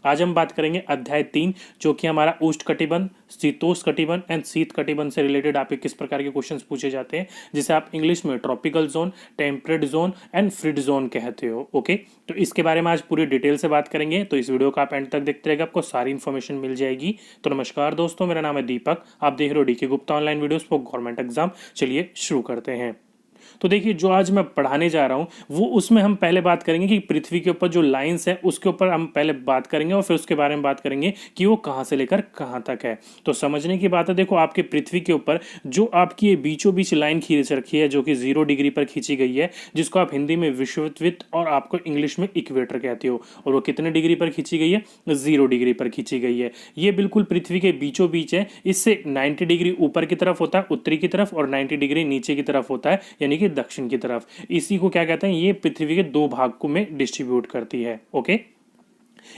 आज हम बात करेंगे अध्याय 3 जो कि हमारा उष्ण कटिबंध, शीतोष्ण कटिबंध एंड शीत कटिबंध से रिलेटेड आपके किस प्रकार के क्वेश्चंस पूछे जाते हैं, जिसे आप इंग्लिश में tropical zone, temperate zone and frigid zone कहते हो। ओके, तो इसके बारे में आज पूरी डिटेल से बात करेंगे, तो इस वीडियो को आप एंड तक देखते रहेगा, आपको सारी इन्फॉर्मेशन मिल जाएगी। तो नमस्कार दोस्तों, मेरा नाम है दीपक, आप देख रहे हो DK Gupta online videos for government exam. चलिए शुरू करते हैं। तो देखिए, जो आज मैं पढ़ाने जा रहा हूँ वो उसमें हम पहले बात करेंगे कि पृथ्वी के ऊपर जो लाइंस है उसके ऊपर हम पहले बात करेंगे और फिर उसके बारे में बात करेंगे कि वो कहाँ से लेकर कहाँ तक है। तो समझने की बात है, देखो आपके पृथ्वी के ऊपर जो आपकी ये बीचों बीच लाइन खींच रखी है जो कि 0 डिग्री पर खींची गई है, जिसको आप हिंदी में विषुववृत्त और आपको इंग्लिश में इक्वेटर कहते हो। और वो कितने डिग्री पर खींची गई है? 0 डिग्री पर खींची गई है। ये बिल्कुल पृथ्वी के बीचों बीच है। इससे 90 डिग्री ऊपर की तरफ होता है उत्तरी की तरफ, और 90 डिग्री नीचे की तरफ होता है यानी कि दक्षिण की तरफ। इसी को क्या कहते हैं? ये पृथ्वी के दो भाग में डिस्ट्रीब्यूट करती है। ओके,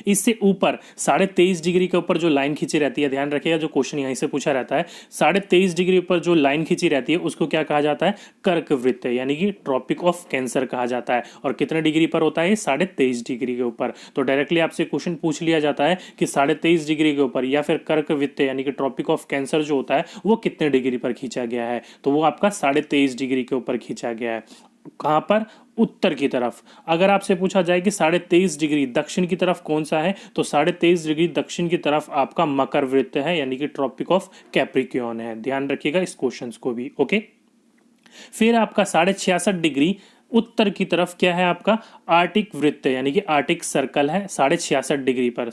इससे ऊपर 23.5 डिग्री के ऊपर जो लाइन खींची रहती है, ध्यान रखिएगा जो क्वेश्चन यहीं से पूछा रहता है, 23.5 डिग्री ऊपर जो लाइन खींची रहती है उसको क्या कहा जाता है? कर्क वृत्त, यानी कि ट्रॉपिक ऑफ कैंसर कहा जाता है। और कितने डिग्री पर होता है? 23.5 डिग्री के ऊपर। तो डायरेक्टली आपसे क्वेश्चन पूछ लिया जाता है कि 23.5 डिग्री के ऊपर या फिर कर्क वृत्त यानी कि ट्रॉपिक ऑफ कैंसर जो होता है वो कितने डिग्री पर खींचा गया है? तो वो आपका 23.5 डिग्री के ऊपर खींचा गया है। कहां पर? उत्तर की तरफ। अगर आपसे पूछा जाए कि 23.5 डिग्री दक्षिण की तरफ कौन सा है, तो 23.5 डिग्री दक्षिण की तरफ आपका मकर वृत्त है यानी कि ट्रॉपिक ऑफ कैप्रिकॉर्न है। ध्यान रखिएगा इस क्वेश्चन को भी। ओके, फिर आपका 66.5 डिग्री उत्तर की तरफ क्या है? आपका आर्टिक वृत्त यानी कि आर्टिक सर्कल है 66.5 डिग्री पर।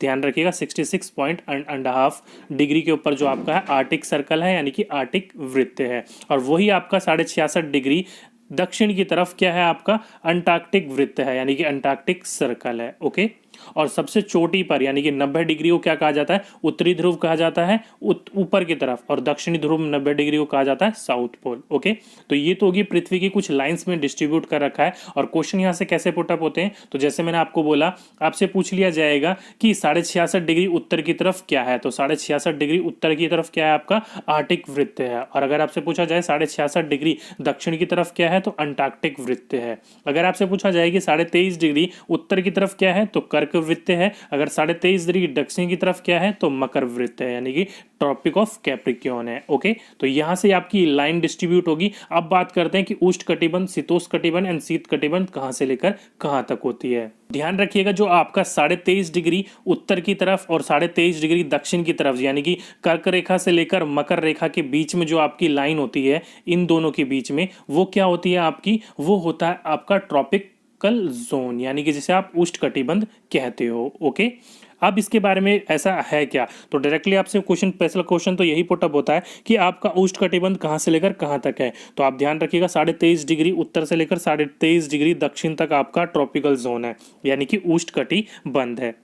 ध्यान रखिएगा 66.5 डिग्री के ऊपर जो आपका है आर्टिक सर्कल है यानी कि आर्टिक वृत्त है। और वही आपका 66.5 डिग्री दक्षिण की तरफ क्या है? आपका अंटार्कटिक वृत्त है यानी कि अंटार्कटिक सर्कल है। ओके, और सबसे चोटी पर यानी कि 90 डिग्री को क्या कहा जाता है? उत्तरी ध्रुव कहा जाता है ऊपर की तरफ, और दक्षिणी ध्रुव 90 डिग्री को कहा जाता है साउथ पोल। ओके, तो ये तो होगी पृथ्वी की कुछ लाइंस में डिस्ट्रीब्यूट कर रखा है। और क्वेश्चन यहाँ से कैसे पुटअप होते हैं, तो जैसे मैंने आपको बोला, आपसे पूछ लिया जाएगा कि 66.5 डिग्री उत्तर की तरफ क्या है, तो 66.5 डिग्री उत्तर की तरफ क्या है? आपका आर्टिक वृत्त है। और अगर आपसे पूछा जाए 66.5 डिग्री दक्षिण की तरफ क्या है, तो अंटार्कटिक वृत्त है। अगर आपसे पूछा जाए कि 23.5 डिग्री उत्तर की तरफ क्या है, तो कर्क वृत्त है। अगर 23.5 डिग्री दक्षिण की तरफ क्या है, तो मकर वृत्त है यानी कि ट्रॉपिक ऑफ कैप्रिकॉर्न है। ओके, तो यहां से आपकी लाइन डिस्ट्रीब्यूट होगी। अब बात करते हैं कि उष्ण कटिबंध, शीतोष्ण कटिबंध एंड शीत कटिबंध कहां से लेकर कहां तक होती है। ध्यान रखिएगा जो आपका 23.5 डिग्री उत्तर की तरफ और 23.5 डिग्री दक्षिण की तरफ यानी कि कर्क रेखा से लेकर मकर रेखा के बीच में जो आपकी लाइन होती है, इन दोनों के बीच में वो क्या होती है आपकी? वो होता है आपका ट्रॉपिक जोन यानी कि जिसे आप उष्ण कटिबंध कहते हो। ओके, अब इसके बारे में ऐसा है क्या, तो डायरेक्टली आपसे क्वेश्चन, स्पेशल क्वेश्चन तो यही पुटअप होता है कि आपका उष्ण कटिबंध कहां से लेकर कहां तक है। तो आप ध्यान रखिएगा 23.5 डिग्री उत्तर से लेकर 23.5 डिग्री दक्षिण तक आपका ट्रॉपिकल जोन है यानी कि उष्ण कटिबंध है।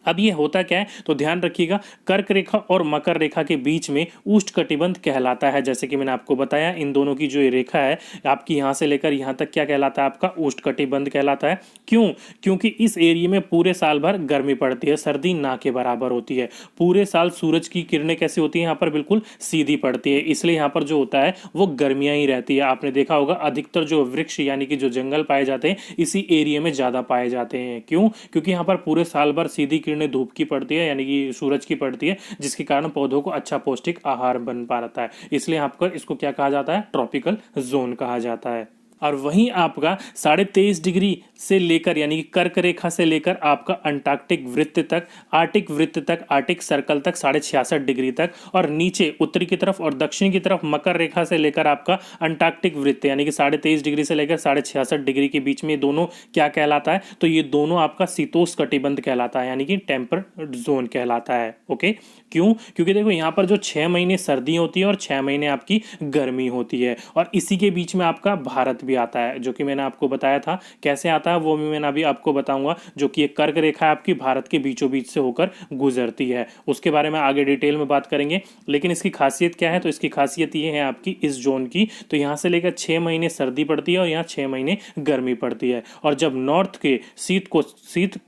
अब ये होता क्या है, तो ध्यान रखिएगा कर्क रेखा और मकर रेखा के बीच में उष्ण कटिबंध कहलाता है। जैसे कि मैंने आपको बताया, इन दोनों की जो ये रेखा है आपकी यहाँ से लेकर यहाँ तक क्या कहलाता है? आपका उष्ण कटिबंध कहलाता है। क्यों? क्योंकि इस एरिया में पूरे साल भर गर्मी पड़ती है, सर्दी ना के बराबर होती है। पूरे साल सूरज की किरणें कैसी होती है? यहाँ पर बिल्कुल सीधी पड़ती है, इसलिए यहाँ पर जो होता है वो गर्मियाँ ही रहती है। आपने देखा होगा अधिकतर जो वृक्ष यानी कि जो जंगल पाए जाते हैं इसी एरिया में ज्यादा पाए जाते हैं। क्यों? क्योंकि यहाँ पर पूरे साल भर सीधी किरणें धूप की पड़ती है यानी कि सूरज की पड़ती है, जिसके कारण पौधों को अच्छा पौष्टिक आहार बन पाता है। इसलिए आपको इसको क्या कहा जाता है? ट्रॉपिकल जोन कहा जाता है। और वहीं आपका 23.5 डिग्री से लेकर यानी कि कर्क रेखा से लेकर आपका अंटार्कटिक वृत्त तक, आर्टिक वृत्त तक, आर्टिक सर्कल तक 66.5 डिग्री तक, और नीचे उत्तरी की तरफ और दक्षिण की तरफ मकर रेखा से लेकर आपका अंटार्कटिक वृत्त यानी कि 23.5 डिग्री से लेकर 66.5 डिग्री के बीच में दोनों क्या कहलाता है? तो ये दोनों आपका शीतोष्ण कटिबंध कहलाता है यानी कि टेम्परेट जोन कहलाता है। ओके, क्यों? क्योंकि देखो यहाँ पर जो 6 महीने सर्दी होती है और 6 महीने आपकी गर्मी होती है, और इसी के बीच में आपका भारत भी आता है, जो कि मैंने आपको बताया था कैसे आता है वो भी मैंने अभी आपको बताऊंगा। जो कि एक कर्क रेखा है आपकी भारत के बीचों बीच से होकर गुजरती है, उसके बारे में आगे डिटेल में बात करेंगे। लेकिन इसकी खासियत क्या है, तो इसकी खासियत ये है आपकी इस जोन की, तो यहाँ से लेकर 6 महीने सर्दी पड़ती है और यहाँ 6 महीने गर्मी पड़ती है। और जब नॉर्थ के शीत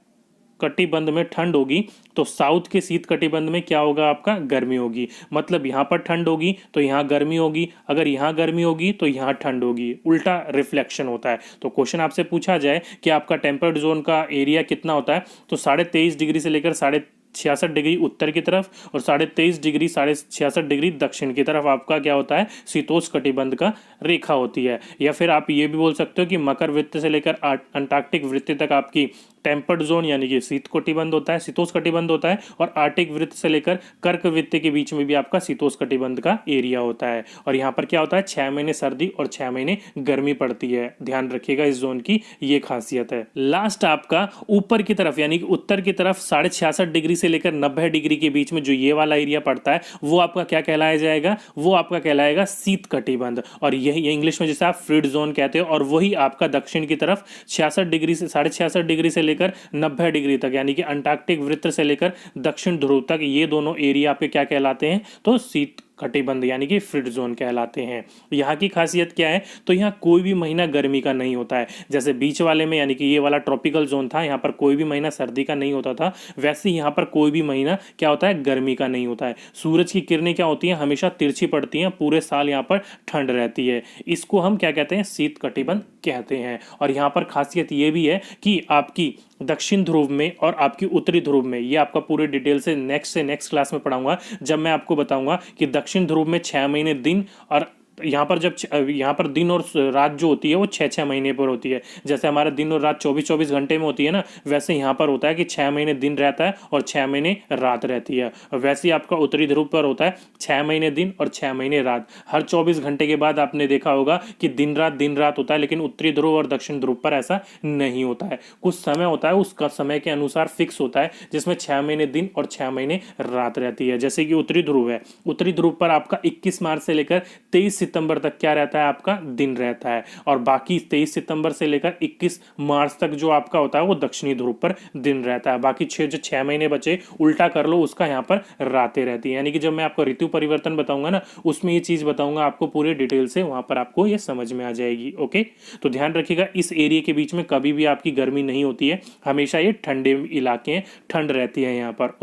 कटिबंध में ठंड होगी तो साउथ के शीत कटिबंध में क्या होगा, आपका गर्मी होगी। मतलब यहाँ पर ठंड होगी तो यहाँ गर्मी होगी, अगर यहाँ गर्मी होगी तो यहाँ ठंड होगी, उल्टा रिफ्लेक्शन होता है। तो क्वेश्चन आपसे पूछा जाए कि आपका टेम्पर्ड जोन का एरिया कितना होता है, तो 23.5 डिग्री से लेकर 66 डिग्री उत्तर की तरफ और 23.5 डिग्री 66 डिग्री दक्षिण की तरफ आपका क्या होता है, शीतोष्ण कटिबंध का रेखा होती है। या फिर आप ये भी बोल सकते हो कि मकर वृत्त से लेकर अंटार्कटिक वृत्त तक आपकी टेम्पर्ड जोन यानी कि शीत कटिबंध होता है, शीतोष्ण कटिबंध होता है, और आर्टिक वृत्त से लेकर कर्क वृत्त के बीच में भी आपका शीतोष्ण कटिबंध का एरिया होता है। और यहाँ पर क्या होता है, 6 महीने सर्दी और 6 महीने गर्मी पड़ती है। ध्यान रखिएगा, इस जोन की ये खासियत है। लास्ट आपका ऊपर की तरफ यानी कि उत्तर की तरफ 66.5 डिग्री से लेकर 90 डिग्री के बीच में जो ये वाला एरिया पड़ता है वो आपका क्या कहलाया जाएगा, वो आपका कहलाएगा शीत कटिबंध। और यही इंग्लिश में जैसे आप फ्रिड जोन कहते हो। और वही आपका दक्षिण की तरफ 66 डिग्री से 66.5 डिग्री से लेकर 90 डिग्री तक यानी कि अंटार्कटिक वृत्त से लेकर दक्षिण ध्रुव तक, ये दोनों एरिया पे क्या कहलाते हैं, तो शीत कटिबंध यानी कि फ्रिड जोन कहलाते हैं। यहाँ की खासियत क्या है, तो यहाँ कोई भी महीना गर्मी का नहीं होता है। जैसे बीच वाले में यानी कि ये वाला ट्रॉपिकल जोन था, यहाँ पर कोई भी महीना सर्दी का नहीं होता था, वैसे ही यहाँ पर कोई भी महीना क्या होता है, गर्मी का नहीं होता है। सूरज की किरणें क्या होती हैं, हमेशा तिरछी पड़ती हैं, पूरे साल यहाँ पर ठंड रहती है। इसको हम क्या कहते हैं, शीत कटिबंध कहते हैं। और यहाँ पर खासियत ये भी है कि आपकी दक्षिण ध्रुव में और आपकी उत्तरी ध्रुव में, ये आपका पूरे डिटेल से नेक्स्ट क्लास में पढ़ाऊंगा, जब मैं आपको बताऊंगा कि दक्षिण ध्रुव में 6 महीने दिन और यहाँ पर जब यहाँ पर दिन और रात जो होती है वो 6-6 महीने पर होती है। जैसे हमारा दिन और रात 24-24 घंटे में होती है ना, वैसे यहाँ पर होता है कि 6 महीने दिन रहता है और 6 महीने रात रहती है। वैसे ही आपका उत्तरी ध्रुव पर होता है 6 महीने दिन और 6 महीने रात। हर 24 घंटे के बाद आपने देखा होगा कि दिन रात होता है, लेकिन उत्तरी ध्रुव और दक्षिण ध्रुव पर ऐसा नहीं होता है। कुछ समय होता है, उसका समय के अनुसार फिक्स होता है, जिसमें 6 महीने दिन और 6 महीने रात रहती है। जैसे कि उत्तरी ध्रुव है, उत्तरी ध्रुव पर आपका 21 मार्च से लेकर 23 सितंबर तक क्या रहता है, आपका दिन रहता है। और बाकी 23 सितंबर से लेकर 21 मार्च तक जो आपका होता है वो दक्षिणी ध्रुव पर दिन रहता है। बाकी 6 महीने बचे उल्टा कर लो, उसका यहाँ पर रातें रहती है। यानी कि जब मैं आपको ऋतु परिवर्तन बताऊंगा ना, उसमें ये चीज बताऊंगा आपको पूरे डिटेल से, वहां पर आपको ये समझ में आ जाएगी। ओके, तो ध्यान रखिएगा, इस एरिया के बीच में कभी भी आपकी गर्मी नहीं होती है, हमेशा ये ठंडे इलाके हैं, ठंड रहती है यहाँ पर।